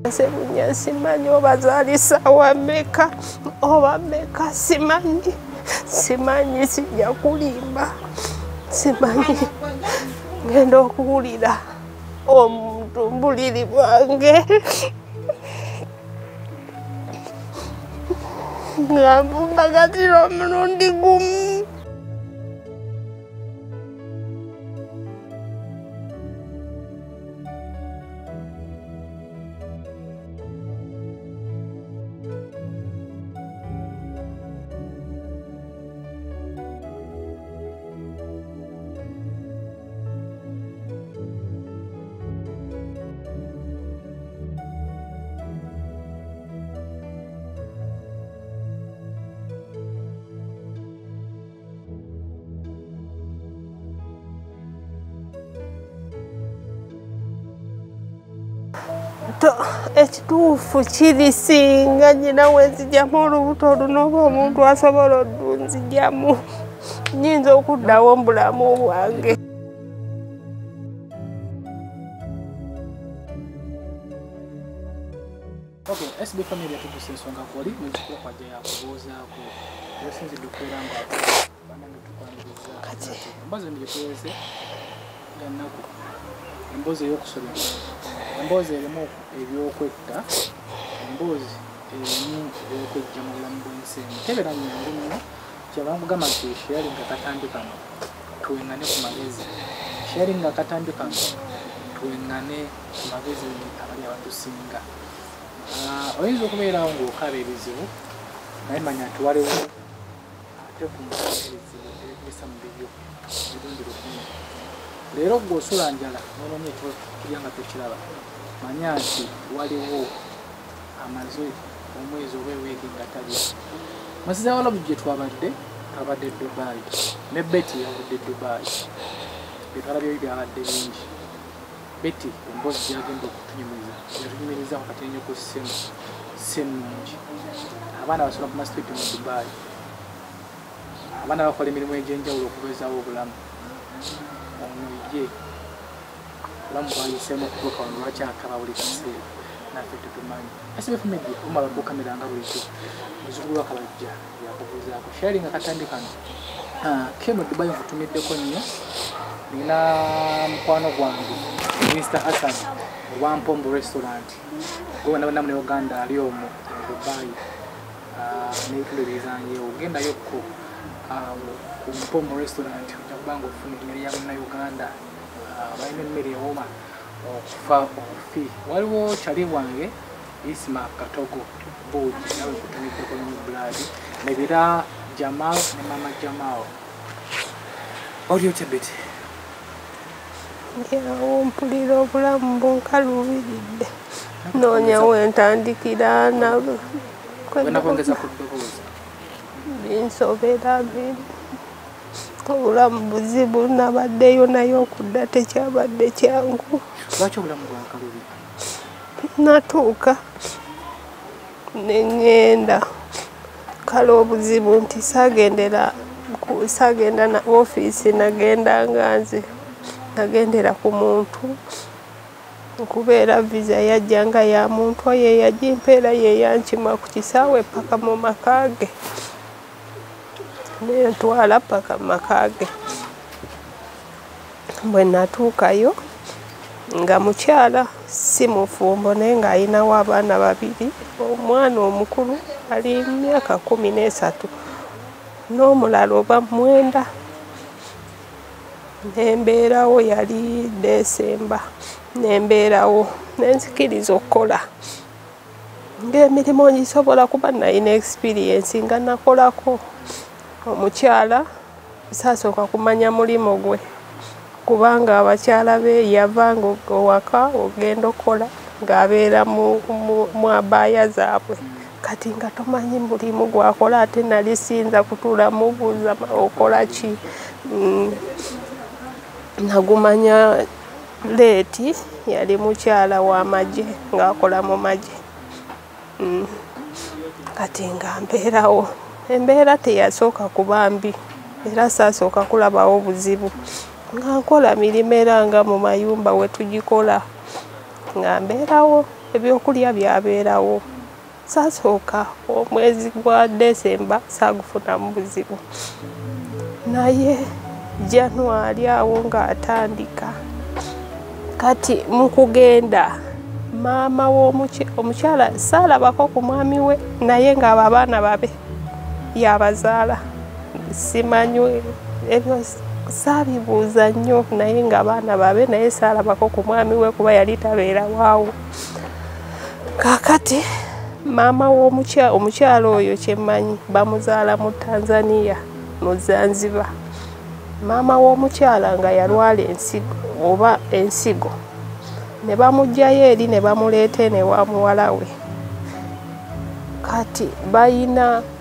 Sebunya simanyi obazaalisa wameka oba meka simanyi sijja kulimba simanyi ngenda okuwulira omuntu mbuliri bwange nga mbagatira omulundi gumu. Ekituufu kiri singa nnyina wenzijjamu olubuto oluno oba omuntu asobola odunzijjamu nnyinza okuddawo mu bulamu bwange. Okay, SB family yatuguse ensonga kwoli nezikuwa kwajja yakubuuzaako yasinzidde okubeera nga banange tukwaniriza kati emboozi embyetweze yannaku emboozi ey'okusobya emboozi erimu ebyokwetta emboozi erimu ebyokwejja mu bulamu bw'ensi eno tebera nyangu nnyo kyava nkugamba nti sharing akatambi kano tuwengane ku magezi sharing akatambi kano tuwengane ku magezi abali abatusinga. Oyinza okubeerawo ng'okaba ebizibu naye manya nti waliwo ate ku ebizibu ebigesa mu bibyo ebirundi lukumi. Leero gw'osula njala n'ononya ekirya nga tokiraba manya nti waliwo amaze omwezi oba eweegi nga talya. Masiza wala bujje twabadde Dubai ne Betty yavudde Dubai byetwalabyo byabadde bingi. Betty emboozi gyagenda okutunyumiriza yatunyumirizaako kati enyoko sennungi. Abaana basula ku masituiti mu Dubai, abaana bakola emirimu egy'enjawulo okubeezaawo obulamu. Ono ye obulamu bwayiseemu okutuuka wano lwakyakaba buli kaseera naffe tetumanyi. SBF Media omala okukamiranga bulijjo muzzukulu wa Kabajja yakubuuzaako sharing akatambi kano ke mu Dubai nfutumiddeko nnyo. Nina mukwano gwange Mr. Hassan owa Mpombo Restaurant gwe bonna mu Uganda ali omwo mu Dubai n'ebitulu ebizanyeewo ogendayo ku Mpombo Restaurant ojja kuba nga ofuna emmere ya Munnayuganda balina emmere ewooma okufa obufi. Waliwo kyali bwange Isma Katogo Buuji nawe kutumiddeko ne Blood nebira Jamal ne Mama Jamal Audio Tebet yawo mpulira obulamu bunkaluubiridde noonya wentandikira kwongeza ku ddoboozi binsobera obulamu buzibu nabaddeyo naye okudda tekyabadde kyangu. Lwaki obulamu bwankaluubidde? Natuuka neŋŋenda kale obuzibu nti saagenda na ofiisi nagendanga nze nagendera ku muntu okubeera visa yajjanga ya muntu oyo yagimpeera yeyankima ku kisaawe paka mu makaage nentwala paka mu makaage. Bwe natuukayo nga mukyala si mufumbo naye ng'ayinawo abaana babiri, omwana omukulu ali myaka 13 n'omulala oba 9. Nembeerawo yali Desemba nembeerawo nenzikiriza okukola ng'emirimu ngisobola kuba nalina experience nga nakolako. Omukyala saasooka kumanya mulimo gwe kubanga abakyala be yavanga owaka ogenda okola ng'abeera mu abaaya zaabwe kati nga tomanyi mulimu gwakola ate nali siyinza kutuula mubuuza okola ki. Nagumanya leeti yali mukyala w'amagye ng'akola mu magye. Kati nga mbeerawo embeera teyasooka kuba mbi era saasooka kulabawo buzibu nga nkola mirimu era nga mu mayumba we tugikola nga mbeerawo ebyokulya byabeerawo. Saasooka omwezi gwa Desemba saagufuna mu buzibu, naye January awo ng'atandika. Kati mu kugenda maama w'omukyala saalabako ku mwami we, naye ng'abo abaana babe yabazaala. Simanyi ebyo saabibuuza nnyo, naye ng'abaana babe, naye saalabako ku mwami we kuba yali tabeera waawo. Kaakati maama omukyala oyo kyemmanyi bamuzaala mu Tanzania mu Zanzibar. Maama w'omukyala nga yalwala ensigo ne bamugjayo eri ne bamuleeta ene wa muwala we. Kati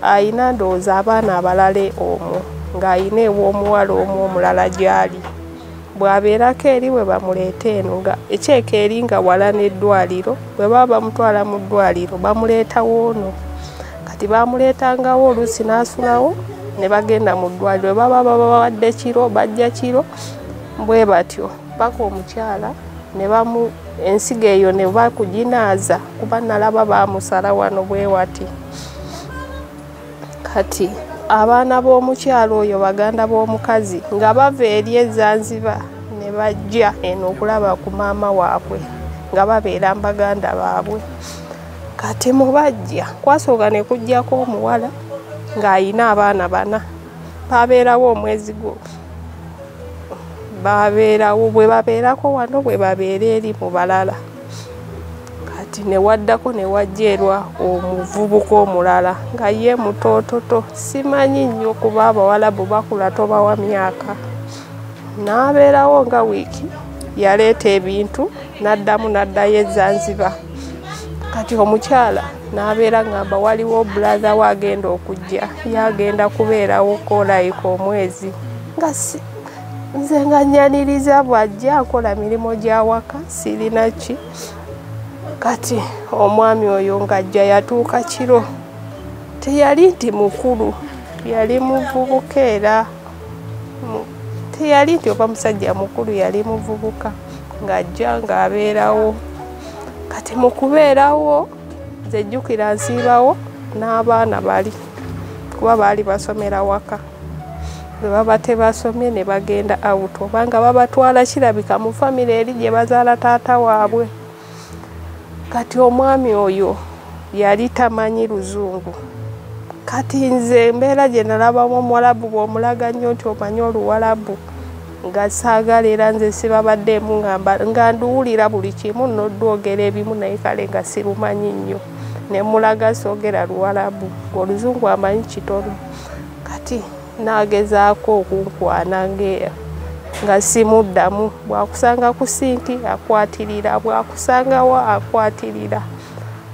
ayina ndowooza abaana abalala omwo, ng'ayina ew'omuwala omwo omulala gy'ali. Bw'abeerako eri we bamuleeta eno, nga ekyeka eri nga wala n'eddwaliro, bwe baba bamutwala mu ddwaliro bamuleetawo ono. Kati bamuleetangawo oluusi n'asulawo ne bagenda mu ddwaliro. Bwe baba babawadde kiro bajja kiro, bwe batyo paka omukyala ne ensigo eyo ne bakuginaaza kuba nalaba baamusala wano bwe wati. Kati abaana b'omukyala oyo baganda b'omukazi nga bava eri eZanzibar ne bajja eno okulaba ku maama waabwe nga babeera mu baganda baabwe. Kati mu bajja kwasooka ne kujjako omuwala ng'ayina abaana 4. Babeerawo omwezi gwo, babeerawo bwe babeerako wano bwe babeera eri mu balala. Kati ne waddako ne wajjeerwa omuvubuka omulala nga ye mutoototo, simanyi nnyo kuba Abawalabu bakula tobawa myaka. N'abeerawo nga wiiki, yaleeta ebintu n'addayo e Zanzibar. Kati omukyala n'abeera ngamba waliwo brother we agenda okujja, yagenda kubeerawo kolayika omwezi, nga nze nga nnyaniriza bw'ajja akola mirimu gya waka sirina ki. Kati omwami oyo ng'ajja yatuuka kiro, teyali nti mukulu, yali muvubuka era teyali nti oba musajja mukulu, yali muvubuka ng'ajja ng'abeerawo. Kati mu kubeerawo nze jjukira nsiibawo n'abaana bali, kuba baali basomera waka. Bwe baba tebasomye ne bagenda out, obanga babatwala kirabika mu famire eri gye bazaala taata waabwe. Kati omwami oyo yali tamanyi Luzungu. Kati nze embeera gye nalabamu Omuwalabu bw'omulaga nnyo nti omanyi Oluwalabu, nga saagala era nze sibabaddeemu nga nduwulira buli kimu n'odwogera ebimu naye kale nga sirumanyi nnyo. Ne mulaga soogera Luwalabu, ng'Oluzungu amanyi kitono. Kati n'agezaako okunkwana nga simuddamu. Bw'akusanga ku sinki akwatirira, bw'akusanga wa akwatirira.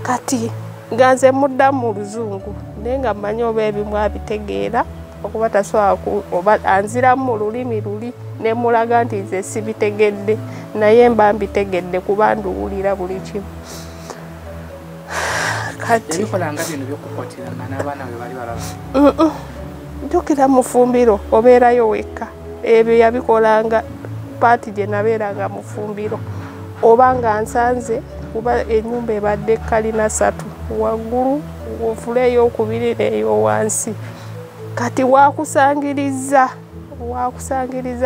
Kati nga nze muddamu mu Luzungu naye nga mmanyi oba ebimu abitegeera okuba tasobola oba anziramu mu lulimi luli, ne mulaga nti nze sibitegedde naye mba mbitegedde kuba nduwulira buli kimu. Kati yabikolanga bino by'okukwatirana n'abaana be bali balaba? Jjukira mu Fumbiro obeerayo wekka. Ebyo yabikolanga paati gye nabeeranga mu Fumbiro. Oba nga nsanze kuba ennyumba ebadde kalina 3, waggulu ofula ey'okubiri n'eyo wansi. Kati waakusangiriza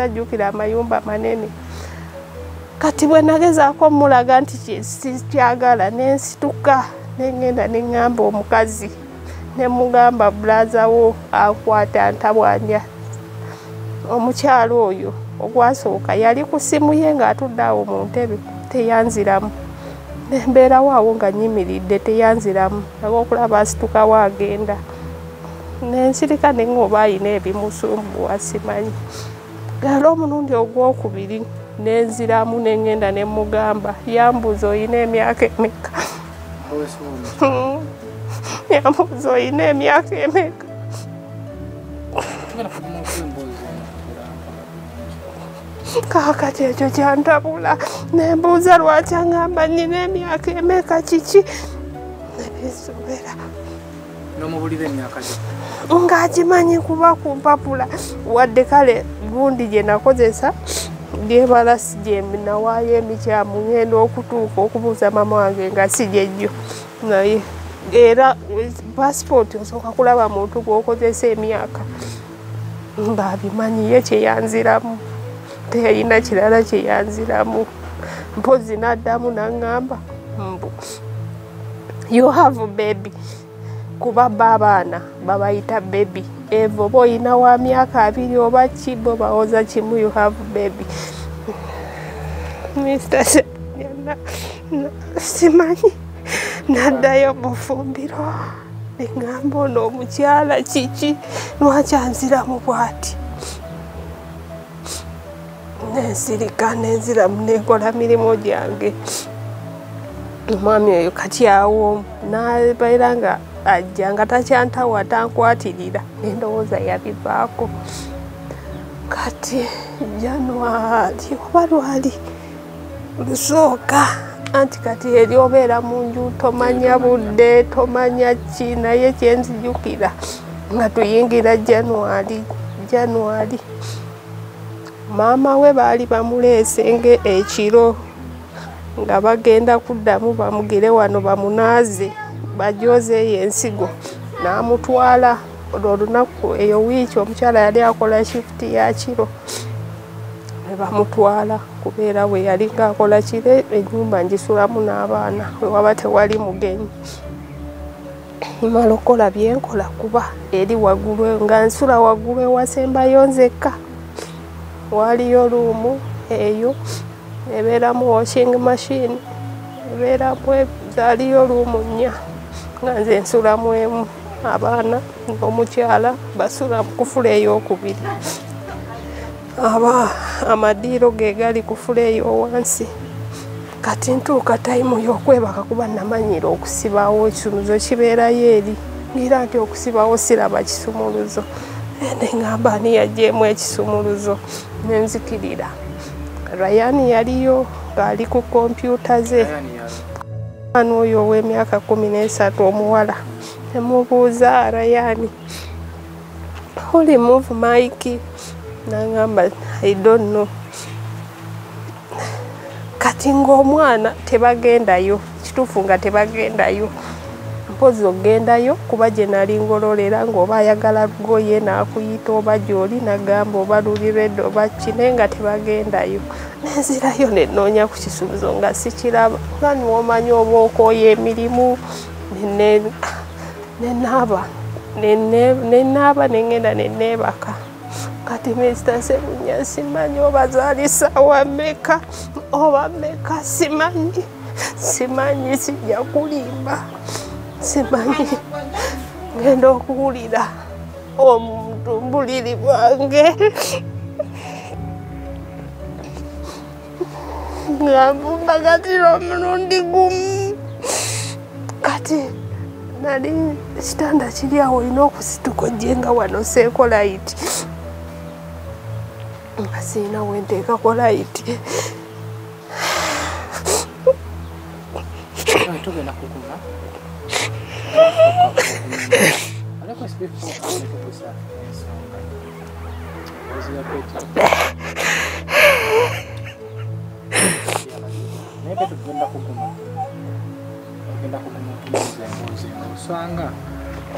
jjukira amayumba manene. Kati bwe nagezaako mulaga nti sikyagala n'ensituka n'engenda n'eŋŋamba omukazi ne mugamba brother wo akwata ntabwanya. Omukyalo oyo ogwasooka yali ku ssimu ye ng'atudde awo mu ntebe teyanziramu. Nembeerawo awo nga nyimiridde teyanziramu, olw'okulaba asitukawo agenda. Nensirika ne ng'oba ayina ebimusumbuwa simanyi. Gala omulundi ogwokubiri nenziramu n'engenda ne mugamba, yambuuza oyina emyaka emeka? Yambuuza oyina emyaka emeka? Kaakati ekyo kyantabula. Nembuuza lwaki aŋŋamba nnina emyaka emeka, kiki nebisobera. N'omubulira emyaka gye? Ng'agimanyi kuba ku mpapula, wadde kale gundi gye nakozesa lyebala sijembi nawaayo emikyamu ngenda okutuuka okubuuza mama wange nga sijejjo naye era passport osooka kulaba muntu gwokozesa emyaka ng'abimanyi ye kyeyanziramu teyalina kirala kyeyanziramu mpozi n'addamu n'aŋŋamba mbu you have baby kuba abaana babayita baby evo oba oyina wa myaka 2 oba ki bo bawoza kimu you have baby Mr. Sena simanyi naddayo mu fumbiro eŋŋamba ono omukyala kiki lwaki anziramu bw'ati nensirika nenziramu nenkola mirimu gyange omwami oyo kati awo nabeera nga ajja nga takyantawa tankwatirira nendowooza yabivaako kati January oba lwali lusooka anti kati eri obeera mu nju tomanya budde tomanya ki naye kyenzijukira nga tuyingira January maama we baali bamuleese ekiro nga bagenda kuddamu bamugire wano bamunaaze bajozeeyo ensigo n'amutwala olunaku eyo wiiki omukyala yali akola shifuti ya kiro ne bamutwala kubeera bwe yali ng'akola kire ennyumba ngisulamu n'abaana wewaba tewali mugenyi mala okola byenkola kuba eri waggulu nga nsula waggulu ewasembayo nzekka waliyo luumu eyo ebeeramu washing machine ebeeramu zaaliyo luumu 4 nga nze nsulamu emu abaana n'omukyala basula ku fula ey'okubiri amadiiro ge gali ku fula eyo wansi kati ntuuka tayimu y'okwebaka kuba namanyira okusibawo ekisumuluzo kibeerayo eri ngira nti okusibawo siraba kisumuluzo neŋŋamba ani yaggyeemu ekisumuluzo nenzikirira Rayani yaliyo ng'ali ku kompyuta ze omwana oyo ow'emyaka 13 omuwala nemubuuza Rayani oli move Mike n'aŋŋamba I don't know kati ng'omwana tebagendayo kituufu nga tebagendayo mpozi ogendayo kuba gye nali ngololera ng'oba ayagala lugoye n'akuyita oba gy'oli nagamba oba luli redde oba kine nga tebagendayo nenzirayo nenoonya ku kisumuluzo nga sikiraba nga niwomanyi oba okooya emirimu nenaaba nengenda neneebaka kati Mr. Sebunya simanyi oba zaali ssaawa mmeka oba mmeka simanyi sijja kulimba simanyi ngenda okuwulira omutumbuliri bwange nga mbagatira omulundi gumu kati nali kitanda kiri awo olina okusituka ojjenga wano sekolayiti nga siina wenteeka kolayiti tugenda kuguma aleko esibifu okutukusa ensonga eziyapeti naye kati tugenda kuguma tumiza embuuzi osanga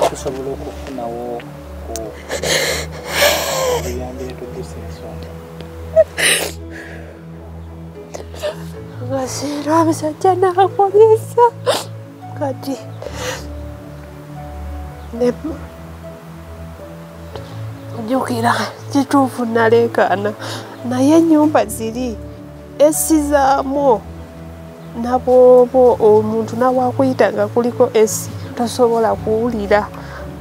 tusobola okufunawo ku buyambi etukusa ensonga Ngasira abasajja n'akolesa kati jjukira kituufu naleekaana naye ennyumba ziri essizaamu nabwoba omuntu nawakuyita nga kuliko esi tosobola kuwulira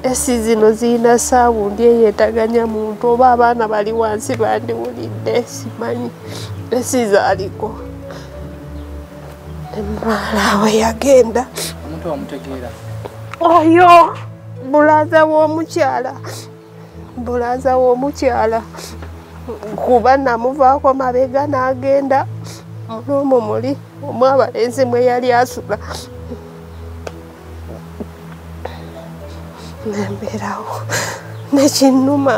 esi zino zirina saawundi eyeetaganya muntu oba abaana bali wansi bandiwulidde simanyi esi zaaliko nemala we yagenda omuntu wamutegeera oyo bulaza w'omukyala kuba namuvaako mabega n'agenda mulumwo muli omwabalenzi mwe yali asula nembeerawo nekinnuma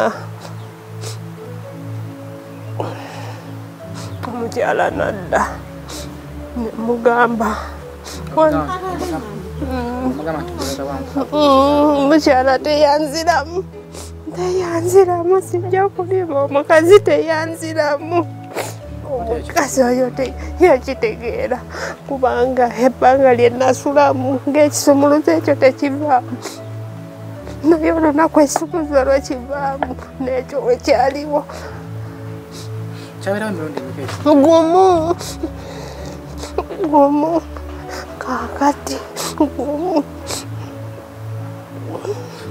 omukyala nadda mugamba omukyala teyanziramu sijja kulima omukazi teyanziramu omukazi oyo yakitegeera kubanga ebbanga lye nasulamu ng'ekisumuluzo ekyo tekivaamu naye olunaku essumuzo lwekivaamu n'ekyo wekyaliwo gumu kakati gumu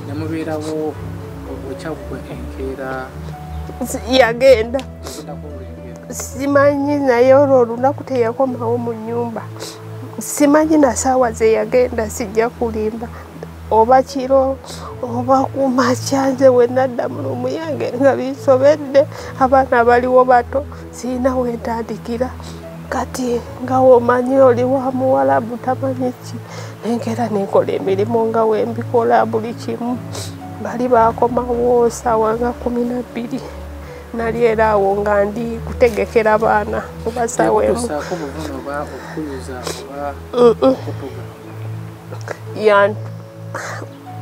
yamubeerawo obukyagwe enkeera yagenda simanyi naye olwo olunaku teyakomawo mu nnyumba simanyi na saawa ze yagenda sijja kulimba oba kiro oba kumakya nze we nadda mu lumu yange nga binsobedde abaana baliwo bato sirina wentandikira kati nga womanyi oli wa muwalabu tamanyi ki nenkeera nenkola emirimu nga wembikola buli kimu bali bakomawo saawa nga 12 nali era awo nga ndi kutegekera baana oba saawa emu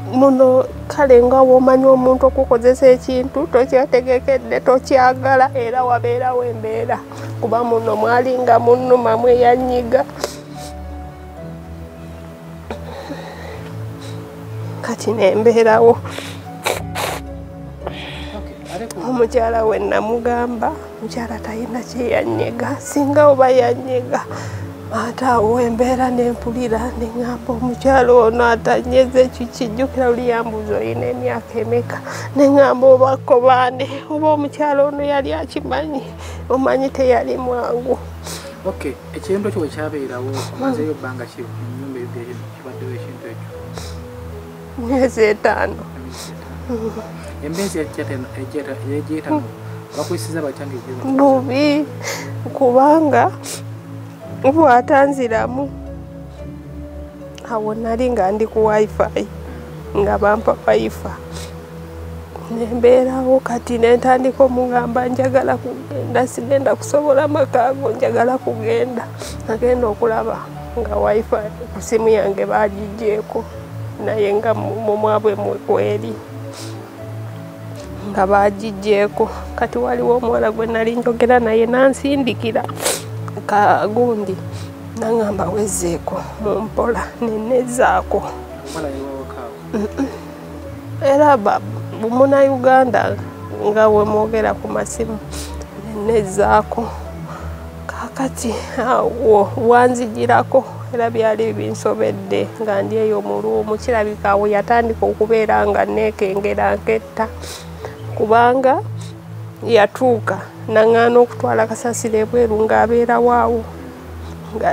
muno kale nga womanyi omuntu okukozesa ekintu tokyategekedde tokyagala era wabeerawo embeera kuba muno mwalinga munnuma mweyanyiga kati nembeerawo omukyala we namugamba mukyala talina kyeyanyega singa oba yanyega ate awo embeera nempulira neŋŋamba omukyala ono atanyeze kikijjukira luli yambuuza olina emyaka emeka neŋŋamba obako baane oba omukyala ono yali akimanyi omanyi teyali mwangu ekirendo kyo wekyabeerawo omazeyo ebbanga ki mu nnyumba kibaddewo ekintu ekyo myezi 5 embeezi yegiyitamu bakwisiza batya bubi kubanga bwatanziramu awo nali nga ndi ku wifi nga bampa wifi nembeerawo kati nentandika omugamba njagala kugenda sigenda kusobola makaago njagala kugenda nagenda okulaba nga wifi ku simu yange bagigyeko naye nga mumwabwe mwekweri nga bagigyeko kati waliwo omuwala gwe nali njogera naye nansindikira kagundi naŋŋamba wezzeeko mumpola nenezaako era Bumunauganda nga we mwogera ku masimu nenezaako kakati awo wanzijirako era byali binsobedde nga ndi eyo mu luumu kirabika awo yatandika okubeera nga neekengera nketta kubanga yatuuka naŋŋaana okutwala kasasiro ebweru ng'abeera waawo nga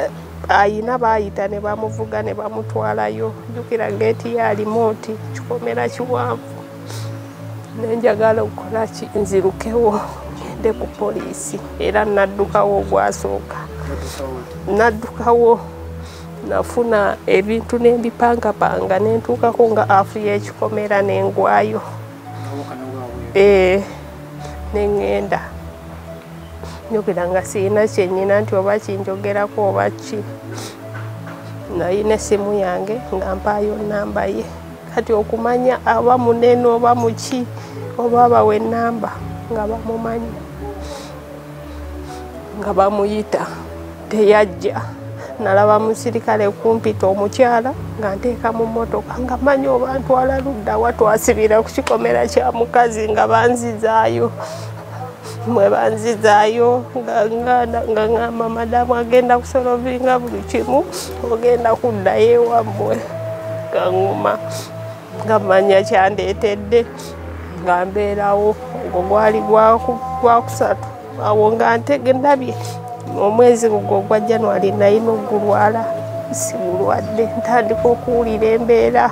ayina baayita ne bamuvuga ne bamutwalayo jjukira geeti ya limooti kikomera kiwanvu nenjagala okukola ki nzirukewo ngende ku poliisi era naddukawo ogwasooka naddukawo nafuna ebintu nembipangapanga nentuukako nga afu y'ekikomera nengwayo neŋŋenda njogera nga sirina kyennyina nti oba kinjogerako oba ki nalina essimu yange nga mpaayo nnamba ye kati okumanya aba munene oba muki oba abawa ennamba nga bamumanyi nga bamuyita teyajja nalaba musirikale kumpita omukyala nga nteeka mu mmotoka nga manyi oba ntwala ludda wa twasibira ku kikomera kya mukazi nga banzizaayo mwe banzizaayo nga ngamba madamu agenda kusolovinga buli kimu ogenda kuddayo ewammwe gaŋŋuma nga manya kyandeetedde nga mbeerawo ogwo gwali gwakusatu awo nga ndabye omwezi ogwo gwa January nalina ogulwala sibulwadde ntandika okuwulira embeera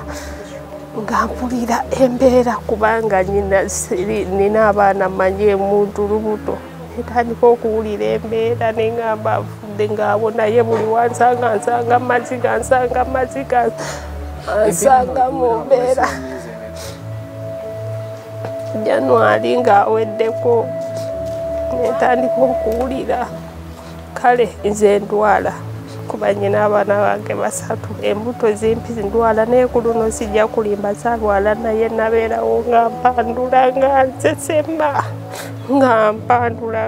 nga mpulira embeera kubanga nina abaana manye emuntu lubuto ntandika okuwulira embeera neŋŋamba nfudde ng'awo naye buli wansanga nsanga maziga nsanga mu mbeera January ng'aweddeko netandika okuwulira kale nze ndwala kuba nyina abaana bange basatu embuto zimpi ndwala naye ku luno sijja kulimba salwala naye nabeerawo nga mpandula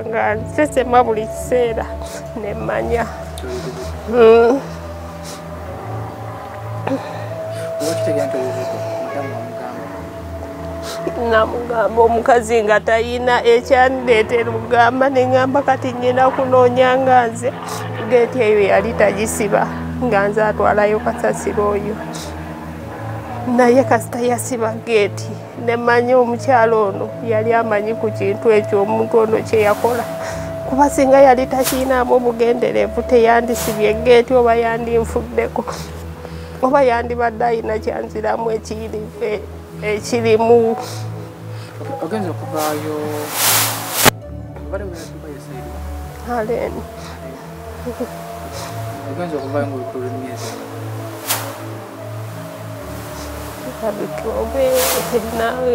nga nsesema buli kiseera nemmanya namugamba omukazi nga tayina ekyandireetera okugamba neŋŋamba kati nnyina kunoonya nga nze geeti eyo yali tagisiba nga nze atwalayo kasasiro oyo naye kasita yasiba geeti nemanya omukyalo ono yali amanyi ku kintu ekyo omuntu ono kye yakola kuba singa yali takiinaamu obugenderevu teyandisibye geeti oba yandinfuddeko oba yandibadde ayina kyanziramu ekirimu ogenza okuvaayo aleni ogenza okuvaayo ngaolukulu emyezi abitobe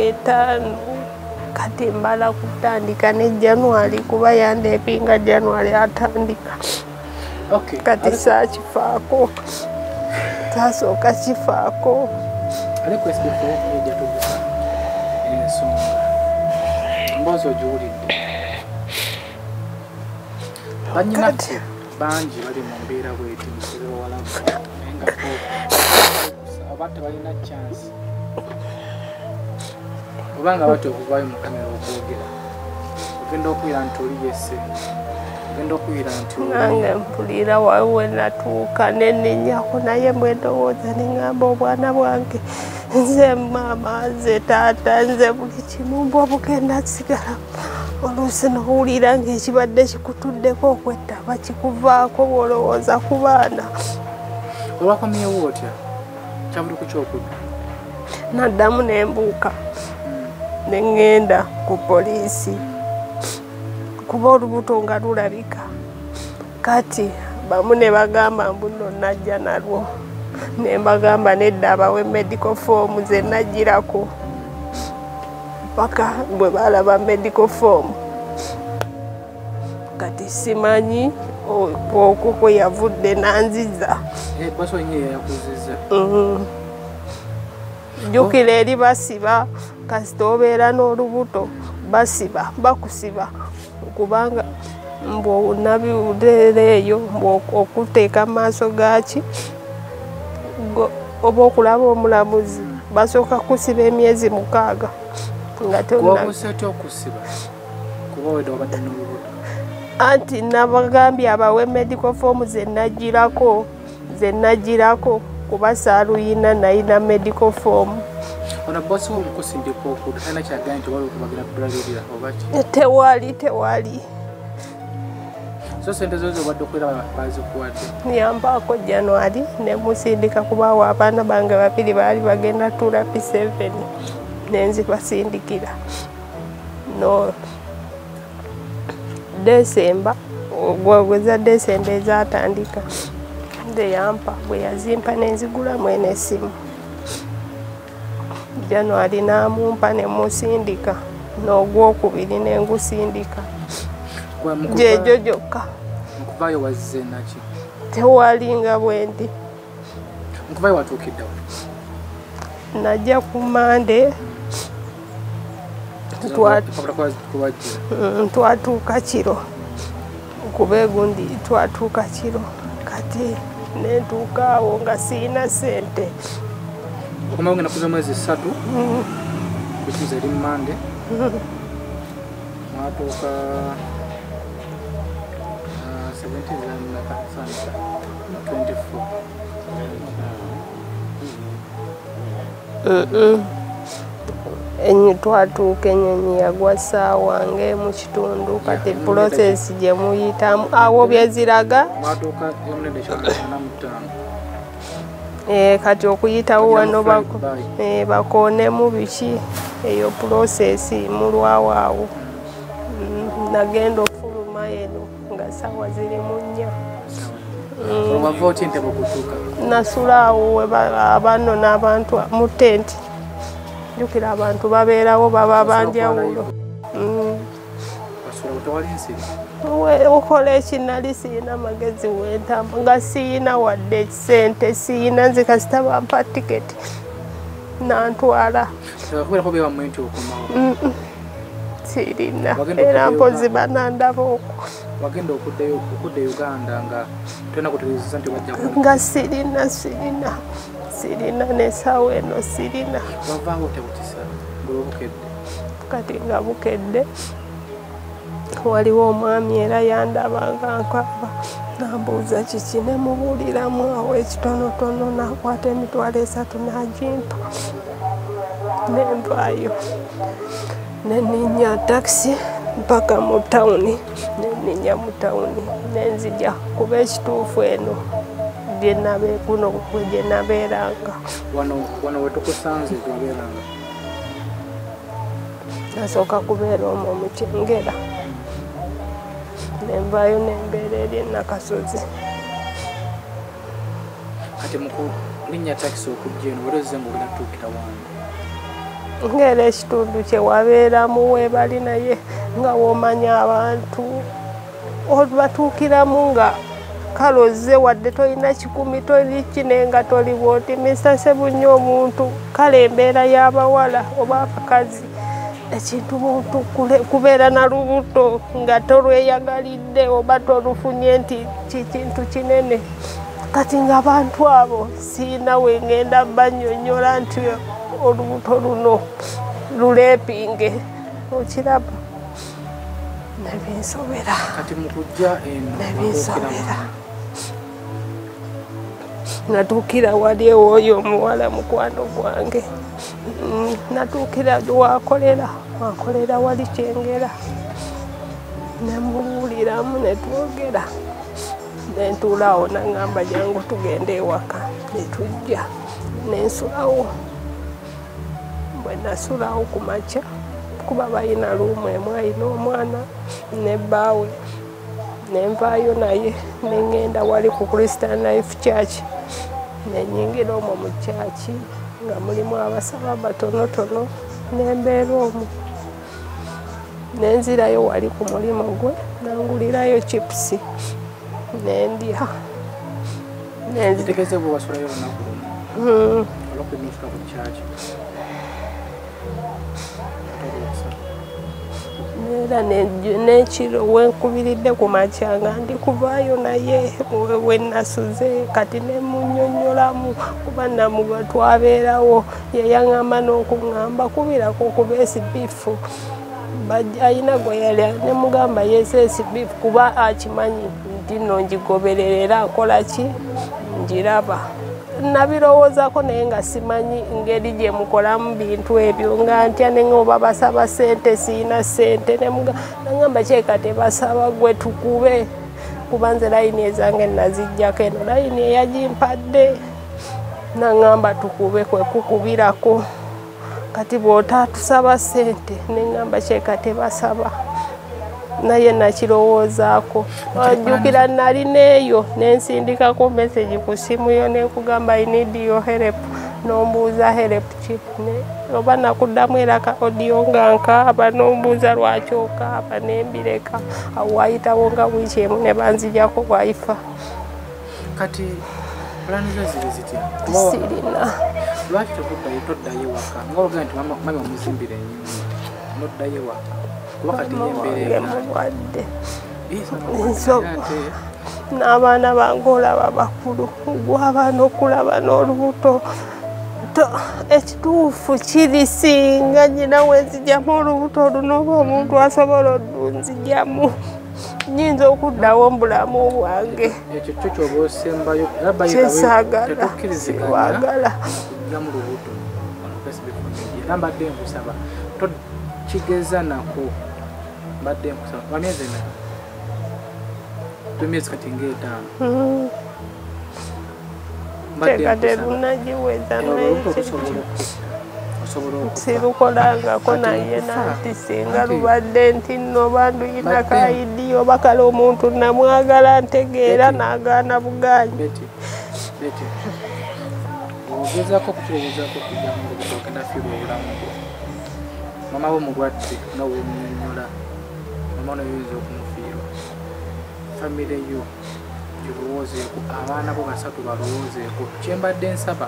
etaano kati mbala kutandika ne January kuba yandepinga January atandika kati saakifaako taasooka kifaako ariko esibifo ejja tugusa ensonga mboozi ogiwulidde banyinaffe bangi bali mu mbeera bweti musibiro walavu naye nga oba tebalina chance obanga bati okuvaayo mu kamera okwogera ogenda okuyira nti oli yesse ogenda okuyira nti nange mpulira wawe natuuka nenenyako naye mwendowooza neŋŋamba obwana bwange nze maama nze taata nze buli kimu mbu obugenda sigala oluusi nowulira ngaekibadde kikutuddeko okwettaba kikuvaako bwolowooza ku baana olwakomyewo otya kyabuli ku kyokudda naddamu nembuuka neŋŋenda ku poliisi kuba olubuto nga lulabika kati bamu ne bagamba mbu nno najja nalwo ne mbagamba nedda abawe medical form ze najjirako paka bwe balaba medical form kati simanyi okwo kwe yavudde nanziza jjukira eri basiba kasita obeera n'olubuto basiba bakusiba kubanga mbwo nabiwuleeyo okuteeka mu maaso gaki oba okulaba omulamuzi basooka kusiba emyezi 6 anti nabagambye abawe medical form ze najjirako kuba saaluyina nayina medical form tewali nyampaako January nemusindika kubaawo abaana bange babiri baali bagenda tuula P7 nenzibasindikira no December ogweza December ezatandika nde yampa bwe yazimpa nenzigula mwene essimu January namumpa nemusindika n'ogwokubiri nengusindika jejo jokka nkuvayo wazze naki tewalinga bwendi nkuvayo watuukidde najja ku Monday twatuuka kiro kuba egundi twatuuka kiro kati nentuuka awo nga siina ssente okomawo ngenda kuza mwezi 3 bituuza eri Monday mwatuuka 24 enyi twatuuka enyonyi yagwa ssaawa ng'emu kitundu kati process gye muyitamu awo byeziraga kati okuyitawo wano bakoonemu biki eyo process mulwawo awo nagenda okufuluma eno nga ssaawa ziri mu 4 nasula awo abano n'abantu mu tenti jjukira abantu babeerawo baba banjawulo tewali nsiri okola ekinali siina magezi wentamba nga siina wadde ekisente siina nze kasita bampa tiketi nantwala kubera ko bewammwe nti okomawo sirina era mpozi banandaba okwo wagenda okudda Uganda nga tolina kutegeeza nti wajja nga sirina n'essaawa eno sirina wavaawo tebutisa ng'obukedde kati nga bukedde waliwo omwami era yandabanga nkwaba nambuuza kiki ne mubuuliramu awo ekitonotono nakwata emitwalo 3 n'agimpa nenvaayo neninya takisi mpaka mu tawuni neninya mu tawuni nenzija kuba ekituufu eno kuno gye nabeeranga wano wetukusanze gyewabeeranga nasooka kubeera omwo mu Kyengera nenvaayo nembeera eri Nakasozi kati mukulinnya takisi okujja eno wereze ngaogenda tuukira wange ngera ekitundu kye wabeeramu weebali naye nga womanya abantu batuukiramu nga kaloze wadde tolina 10 toli kine nga toli bwoti Mr. Sebunya omuntu kale embeera y'abawala oba abakazi ekintu muntu kubeera na lubuto nga tolweyagalidde oba tolufunye nti kintu kinene kati nga abantu abo siina wengenda bannyonnyola nti olubuto luno luleepinge okiraba nebinsobera kati mukujja nebinsobera natuukira wali ewooyo omuwala mukwano gwange natuukira wakolera wali Kyengera nemuwuliramu netwogera nentuulaawo naŋŋamba jangu tugende ewaka netujja nensulawo bwe nasulawo ku makya kuba balina luumu emu alina omwana ne bbaawe nenvaayo naye neŋŋenda wali ku Christian Life Church nenyingira omwo mu kyaki nga mulimu abasaba batonotono nembeera omwo nenzirayo wali ku mulimu gwe nangulirayo chipusi nendya Kitegeeze bwe wasulayo olunaku lumu olw'okwenyifuka ku kyaki era n'ekiro wenkubiridde ku makya nga ndi kuvaayo naye wenasuze kati nemunnyonnyolamu kuba namuga twabeerawo yeyaŋŋamba n'okuŋŋamba kubirako kuba esibifu ayina gwe yali nemugamba yesu esibifu kuba akimanyi nti nno ngigoberera akola ki ngiraba nabirowoozako naye nga simanyi ngeri gye mukolamu bintu ebyo nga ntya nenga oba basaba ssente siina ssente naŋŋamba kyeka tebasaba gwe tukube kuba nze layini ezange nazijjako eno layini eyagimpadde naŋŋamba tukube kwe kukubirako kati bw'otaatusaba ssente neŋŋamba kyeka tebasaba naye nakirowoozaako ajjukira nalina eyo nensindikako message ku simu yo nekugamba I need your help nombuuza help ki oba nakuddamu era ka audio nga nkaaba nombuuza lwaki okaaba nembireka awo wayitawo nga wiiki emu ne banzijako wifi kati plani zo ziri zitya sirina lwaki toddayo ewaka nga ogaa nti mami omuzimbira ennyumba noddayo ewaka mulwadde n'abaana bange olaba bakulu gwabaana okulaba n'olubuto ekituufu kiri singa nyina wenzijjamu olubuto oluno oba omuntu asobola odunzijamu nyinza okuddawo mbulamu bwange ekyo kyo kyoba osembayo kyesaagala siwagala era mbadde nkusaba kigeza nako mbadde nkusaba bamyezi ena emyezi kati ng'etaano tekaterunagiweza sirukolangako naye nanti singa lubadde nti nno banduyina kaidi oba kale omuntu namwagala ntegeera n'agaana buganyi ogezaako okukirowoozako okujjamu ogenda fiirwa obulamu bwo mama we mulwadde nga wenyonyola omwana yoyinza okumufiirwa famire yo girowoozeeko abaana bo basatu balowoozeeko kyembadde nsaba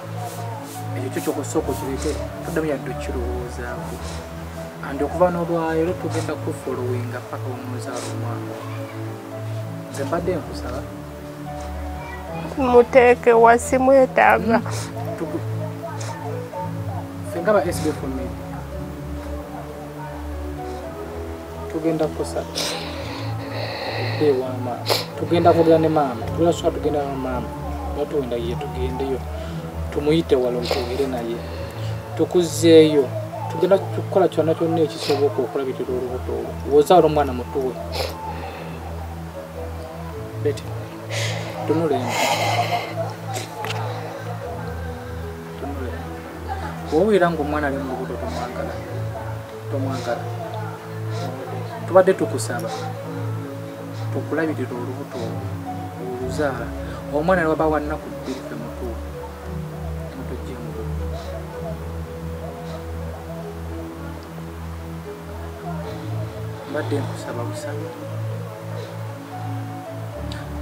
ekyo kyo kyokusooka okireke toddamu yadde okirowoozaako andi okuva n'olwaleero tugenda kufolowinga paka omuzaala omwana nze mbadde nkusaba muteeke wasi mwetaaga fenga ba SBF Media tugenda kusaba wama tugenda kugenda ne maama tugenda na maama batuwenda ye tugendeyo tumuyite walo twogere naye tukuzeeyo tugenda tukola kyonna kyonna ekisoboka okulabikira olubuto wozaala omwana mutuwe beti tunulemu woowira ng'omwana ali mu lubuto tomwagala tubadde tukusaba tukulabirira olubuto oluzaala omwana ne waba wannaku bbiri fe mutuwe mutojjengu mbadde nkusaba busaba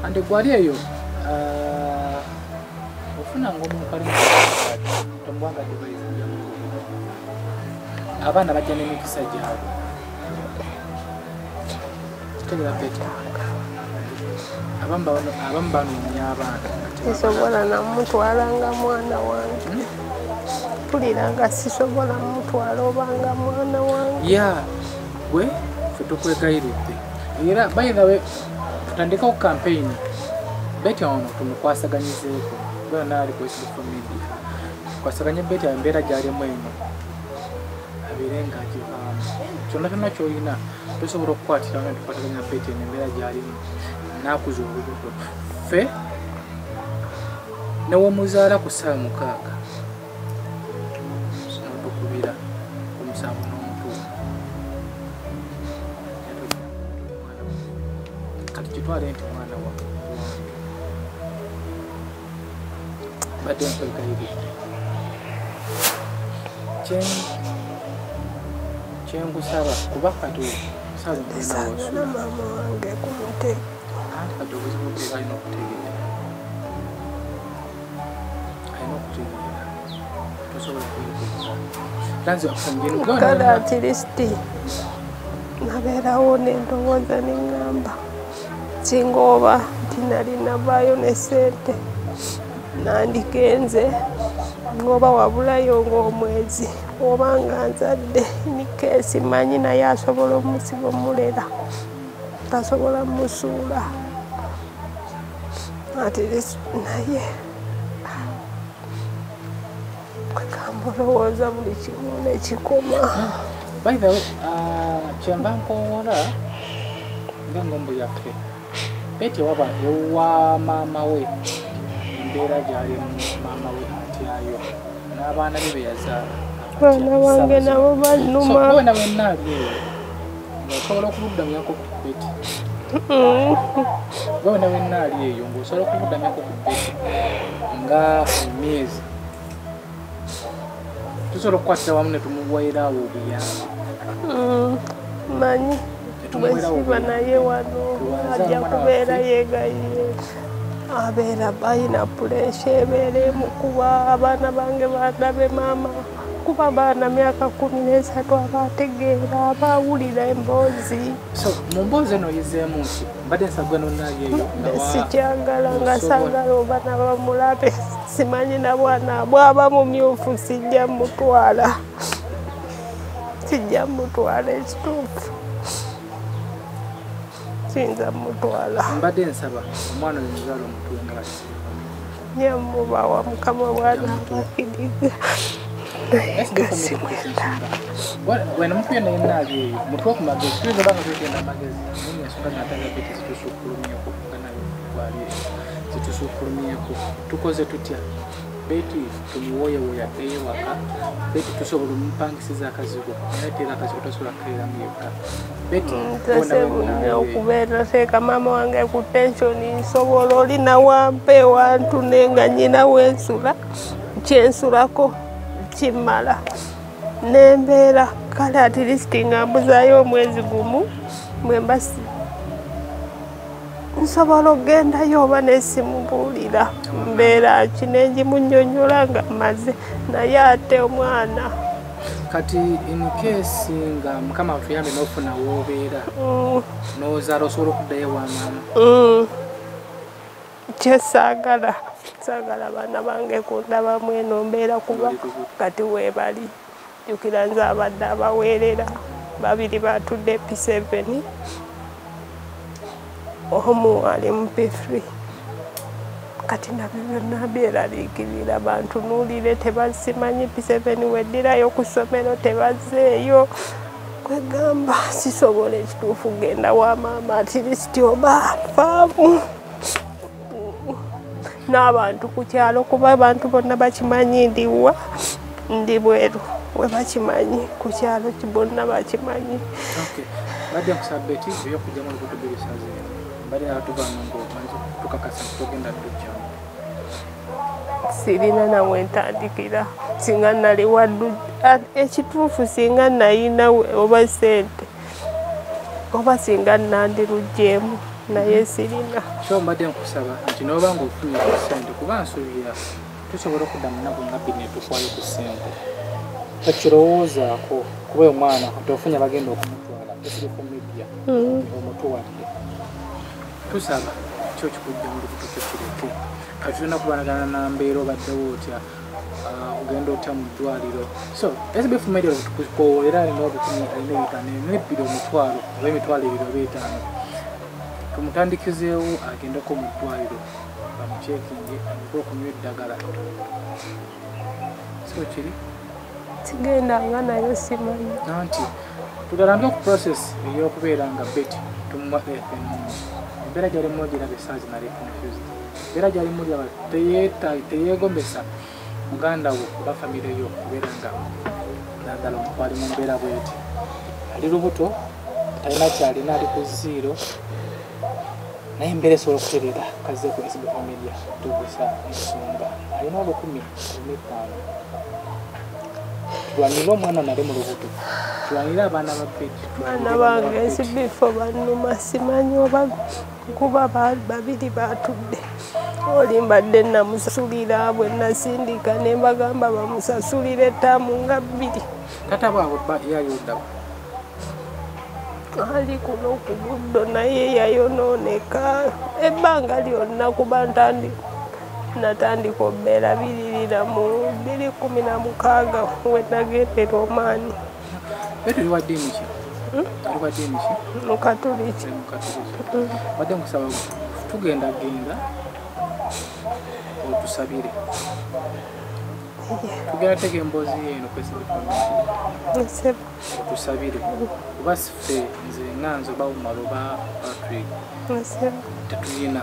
andi gwali eyo ofunanga omuntu ali tomwanga debaizija abaana bajja n'emikisa gyabwe tegera peta abamu banoonya abaana sisobola namutwalanga mwana wange mpuliranga sisobola mutwala obanga mwana wange ya gwe fe tukwegayiridde era by the way tutandikawo campaign beti ono tumukwasaganyizeeko bwana naali ku SBF Media kwasaganye beti embeera gyalimu eno abeere ng'agivaamu kyonna kyonna ky'olina tosobola okukwatira nga tukwataganya beti eno embeera gyalimu naakuza olubuto ffe newomuzaala ku 6 notukubira ku 7 n'omutuufu kati kitwale nti mwana wa badde nkwegayiridde kyengusaba kuba kati sagala maama wange kumuteeka anti kati obuzibu bwe alina okutegeera tosobola kuyigiriza lanze kale atirisiti nabeerawo nendowooza neŋŋamba singa oba nti nali navaayo ne ssente nandigenze ng'oba wabulayo ng'omwezi oba nga nzadde nikeesi manyi naye asobola omusiga omulera tasobola musuula atirisiti naye kwekambulowooza buli kimu nekikoma by the way kyemba nkoola ng'engombo yaffe beti waba ewa maama we embeera gyalimu maama we atyayo n'abaana be beyazaala abaana bange nabo bannuma wena wennaali eyo ng'osobola okuluddanako ku beti wena wennaali eyo ng'osobola okuluddanako ku beti nga emyezi tusobola okukwatira wamu ne tumuwairaawo obuyambi manyi bwesiba naye wano ajja kubeera yeegayiye abeera balina puresha ebeera emukuba abaana bange bandabe maama kuba baana myaka 13 abategeera abawulira emboozi mu mboozi eno oyizeemu nti mbadde nsagwe nonayeeyo sikyagala nga saagala oba nabamulabe simanyi na bwana bwaba mumyufu sijja mutwala ekituufu siyinza mutwala mbadde nsaba omwana oyo muzaala omutuwe nga nyamubawa mukama bwana abakiriza wena mutuye naye naali eyo mutuwe ku magezi tuyinza banga twegenda amagezi naye ensonga natanga beti zitusukulumyeko ganayo twalire zitusukulumyeko tukoze tutya beti tumuwoyewoya ewaka beti tusobola omupangisiza akazigo naye tera akazigo tasobola kukeeramu yekka beti ntasebunya okubeera teeka maama wange ku pensioni nsobola olina wampe wantune nga nyina wensula kyensulako kimmala nembeera kale atirisiti nga mbuzaayo omwezi gumu mwembasi nsobola okgendayo oba nesimubuulira mbeera kinengi munnyonnyola nga maze naye ate omwana kati in case nga mukama tuyambe n'ofuna w'obeera n'ozaala osobola okuddayo wa maama kyesaagala baana bange kundabamu eno mbeera kuba kati weebali jjukira nze abadde abaweerera babiri batudde P7 omu ali mu P3 kati nabyo byonna byeraliikirira bantunuulire tebasimanyi P7 weddirayo ku ssomero tebazeeyo kwegamba sisobola ekituufu genda wa maama atirisiti oba faamu n'abantu ku kyalo kuba abantu bonna bakimanyi ndiwa ndi bweru we bakimanyi ku kyalo bonna bakimanyi. Badde kusabeti byokujja mu lubuto bisaze bali atuba ngo manzi tukakasa tugenda tujja sirina nawe ntandikira singa nali waddu ekituufu singa nayina oba sente oba singa nandirujjeemu naye sirina so mbadde nkusaba nti n'oba ng'ofunye ku ssente kuba nsuubira tusobola okudda mu nnaku nga bbiri ne tufaayo ku ssente takirowoozaako kuba omwana tofunye bagenda okumutwala esirifu media omutuwadde tusaba kyo kikujja mu lubuto kyo kireke kati tulina kubanagana na mbeera obaddewo otya ogenda otya mu ddwaliro so SBF media tukukoolera alina obukumi alina ebitaano n'ebbiri omutwalo oba emitwalo ebiri oba etaano tumutandikizeewo agendeko mu ddwaliro bamucekinge aleke okunywa eddagala so kiri tigendanga nayo simanyi nti tugalambe ku process ey'okubeera nga beti tumuwa embeera gyalimu girabe esaazi nali confused embeera gyalimu gyaba teyeegombesa muganda wo oba famire yo kubeera nga naddala omukwali mu mbeera bweti ali lubuto talina kyalina ali ku zero naye embeera esobola okuterera kaze ku SBF media tubuusa ensonga alina obukumi 5 tulwanira omwana nali mu lubuto tulwanira abaana ba beti baana bange SBF bannuma simanyi oba kuba babiri batudde oli mbadde namusasulira bwe nasindika ne mbagamba bamusasulire ttaamu nga 2 tata bwabwe yayoddawa ali kuno ku buddo naye yayonooneka ebbanga lyonna kuba natandika obbeera biririra mu 2016 we nagendera Omaani. Beti wa dini ki? Wa dini ki? Mukatoliki. Wadde nkusaba tugenda otusabire. Tugenda tege emboozi eno kwesi Nsebe. Otusabire. Kuba sife nze nganzo bawumaloba Patrick. Nsebe. Tetulina.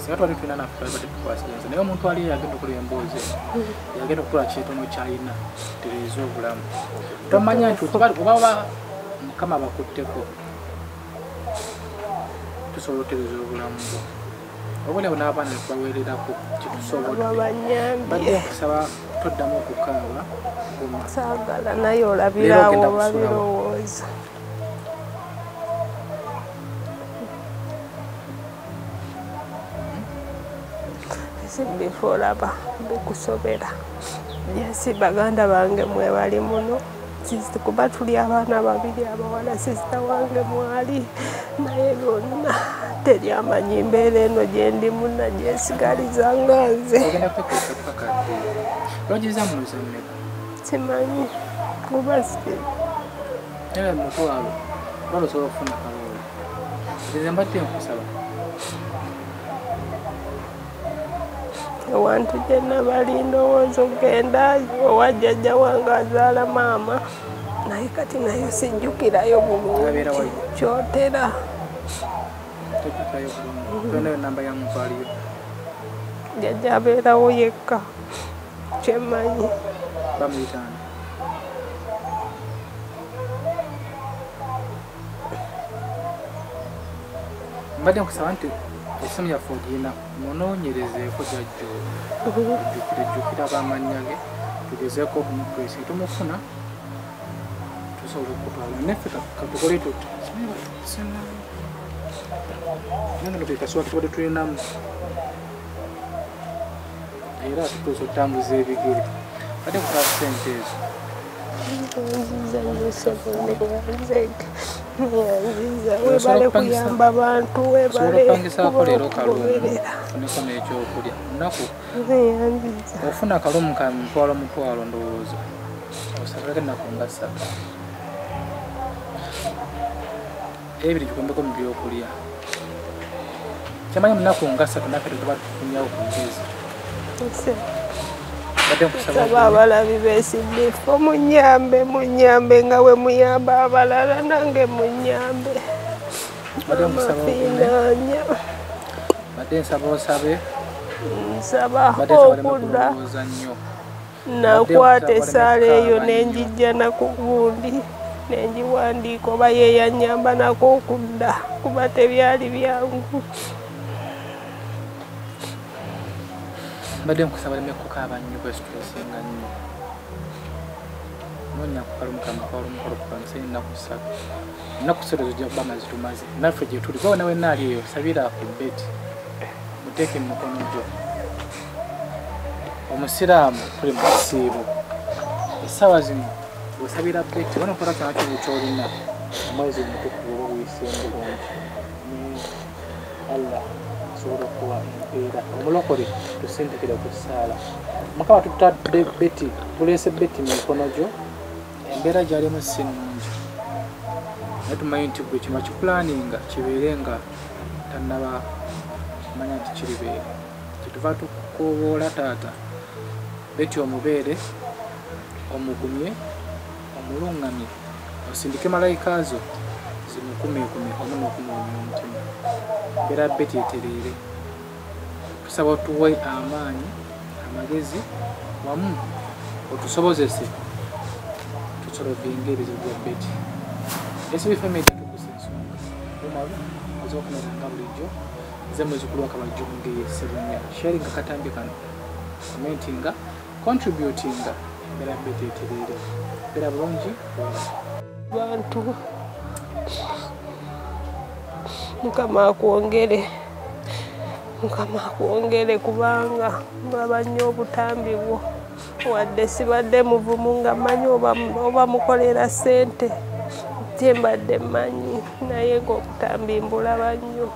Singa twali tulina nafe bate tukwasiganza naye omuntu ali yagenda okola emboozi yagenda okukola kyetono kyalina tereza obulamu tomanya nti obaba mukama bakutteko tusobola otereza obulamu bwo obulabo n'abaana netubaweererako kitusobola badde nkusaba toddamu okukaaba saagala naye olabirawo babirowooza bifolaba bikusobera yesi baganda bange mwebali muno kuba tuli abaana babiri abawala sisita wange mwali naye byonna teryamanyi mbeera eno gyendimu nagyesigaliza nga nze simanyi kuba ewantu gyenna bali ndowooza ogenda owa jjajja wange azaala maama naye kati nayo sijjukirayo bulungi kyotera jjajja abeerawo yekka kyemmanyi mbadde nkusaba nti esimu yaffe ogirina munoonyerezeeko jjajjo ejjukira bamanya ge tugezeeko okumukwesi tumufuna tusobola okutwala neffe katukole tuti Nanga loke kaswa tuwade tulinamu era tutuusa okutambuza ebigere ate kukola ssente ezo webale kuyamba abantu webale kupangisaako leero kalungu funeko n'ekyokulya lunaku ofuna akalumu ka mutwalo ndowooza osabaleko ennaku nga 3 ebiri kikombeko mu byokulya kyamanyi munaku nga 3 naffe tuba tufunyawo ku mugezi saba abalabi beesiddefu munyambe nga we muyamba abalala nange munyambe amafiinaanya badde nsaba osabe nsaba okudda nakwata essaala eyo nenjijja naku gundi nenjiwandiika oba yeyanyamba nako okudda kuba tebyali byangu mbadde nkusaba leme kukaaba nnyo kwesitulesinga nnyo nonya kukalumukamukolukukanisa ennaku 3 ennaku 3 zojja kuba mazitumaze naffe gye tuli gwawe nawe naali eyo sabira ku beti muteeke mu mukono gyo omusiraamu tuli mu kisiibo essaawa zino osabira beti wona okola kyona kyo kyolina omwezi omutukuvu oba bwisenga bulungi Allah asobola okuwa empeera omulokole tusentekera ku ssaala mukama tutadde beti tuleese beti mu mikono gyo embeera gyalimu si nnungi naye tumanyi nti bwe kima kipulaninga kibeere nga tannaba manya nti kiribeere kyetuva tukooboola taata beti omubeere omugumye omulungamye osindike malayika zo zimukumekume omu n'okumuwomya omutima embeera beti etereere tusaba otuwe amaanyi amagezi wamu otusobozese tusolovinga ebizibu bya beti SB Family tukusa ensonga omalu oza okumeranga bulijjo ze mwezukulu wakabajjongeye Ssebunya sharinga katambi kano commentinga contributinga embeera beti etereere embeera bulungi bantu Mukama akwongere kubanga ndaba nnyo obutambi bwo wadde sibadde muvumu nga mmanyi oba mukolera ssente mbadde mmanyi naye ng'obutambi mbulaba nnyo